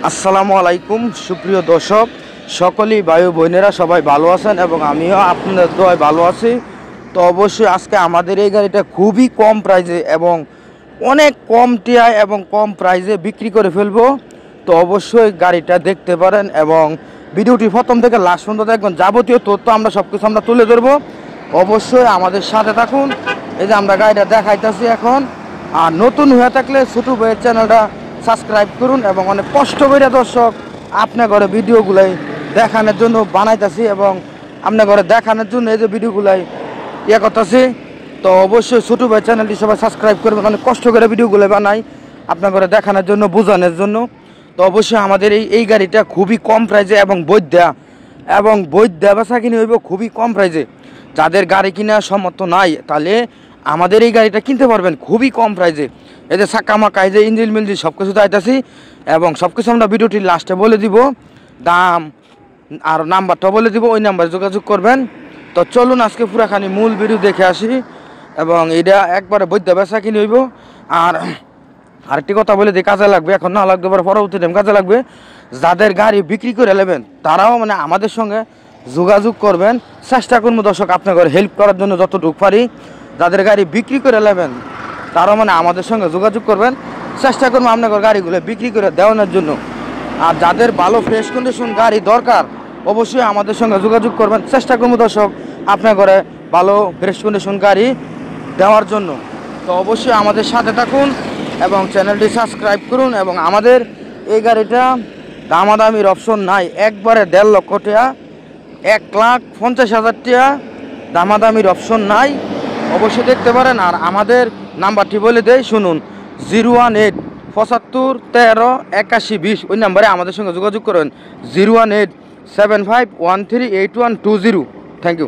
আসসালামু আলাইকুম সুপ্রিয় দর্শক, সকলেই ভাই বোনেরা সবাই ভালো আছেন এবং আমিও আপনাদের দোয়ায় ভালো আছি। তো অবশ্যই আজকে আমাদের এই গাড়িটা খুবই কম প্রাইসে এবং অনেক কম টিআই এবং কম প্রাইসে বিক্রি করে ফেলবো। তো অবশ্যই গাড়িটা দেখতে পারেন এবং ভিডিওটি প্রথম থেকে লাস্ট পর্যন্ত দেখবেন। যাবতীয় তথ্য আমরা সব কিছু আমরা তুলে ধরবো। অবশ্যই আমাদের সাথে থাকুন। এই যে আমরা গাড়িটা দেখাইতেছি এখন। আর নতুন হয়ে থাকলে ছোটো ভাইয়ের চ্যানেলটা সাবস্ক্রাইব করুন এবং অনেক কষ্ট করে দর্শক আপনার ঘরে ভিডিওগুলাই দেখানোর জন্য বানাইতেছি এবং আপনার ঘরে দেখানোর জন্য এই যে ভিডিওগুলাই করতেছি। তো অবশ্যই ছোটো ভাই চ্যানেলটি সবাই সাবস্ক্রাইব করবেন। অনেক কষ্ট করে ভিডিওগুলো বানাই আপনার ঘরে দেখানোর জন্য, বোঝানোর জন্য। তো অবশ্যই আমাদের এই গাড়িটা খুবই কম প্রাইসে এবং বৈধ বেচা কিনে হইব খুবই কম প্রাইসে। যাদের গাড়ি কেনার সামর্থ্য নাই তাহলে আমাদের এই গাড়িটা কিনতে পারবেন খুবই কম প্রাইসে। এই যে চাকা মাকা, এই যে ইঞ্জিন মিলজি সব কিছু চাইতেছি এবং সব কিছু আমরা ভিডিওটির লাস্টে বলে দিব, দাম আর নাম্বারটা বলে দিব, ওই নাম্বারে যোগাযোগ করবেন। তো চলুন আজকে পুরাখানি মূল ভিডিও দেখে আসি এবং এটা একবারে বৈধ বেচা কিনে হইব। আর আরেকটি কথা বলে দিই, কাজে লাগবে, এখন না লাগতে পারে পরবর্তী টাইম কাজে লাগবে। যাদের গাড়ি বিক্রি করে নেবেন তারাও আমাদের সঙ্গে যোগাযোগ করবেন। চেষ্টা করবো দর্শক আপনার ঘরে হেল্প করার জন্য যতটুকু পারি। যাদের গাড়ি বিক্রি করে নেবেন তারাও আমাদের সঙ্গে যোগাযোগ করবেন। চেষ্টা করবো আপনার গাড়িগুলো বিক্রি করে দেওয়ানোর জন্য। আর যাদের ভালো ফ্রেশ কন্ডিশন গাড়ি দরকার অবশ্যই আমাদের সঙ্গে যোগাযোগ করবেন। চেষ্টা করবো দর্শক আপনার ঘরে ভালো ফ্রেশ কন্ডিশন গাড়ি দেওয়ার জন্য। তো অবশ্যই আমাদের সাথে থাকুন এবং চ্যানেলটি সাবস্ক্রাইব করুন। এবং আমাদের এই গাড়িটা দামাদামির অপশন নাই, একবারে 1.5 লক্ষ টাকা, 1,50,000 টাকা, দামাদামির অপশন নাই। অবশ্যই দেখতে পারেন। আর আমাদের নাম্বারটি বলে দেয়, শুনুন, 018 75 13 81 20। ওই নাম্বারে আমাদের সঙ্গে যোগাযোগ করবেন। 018 75 13 8120। Thank you.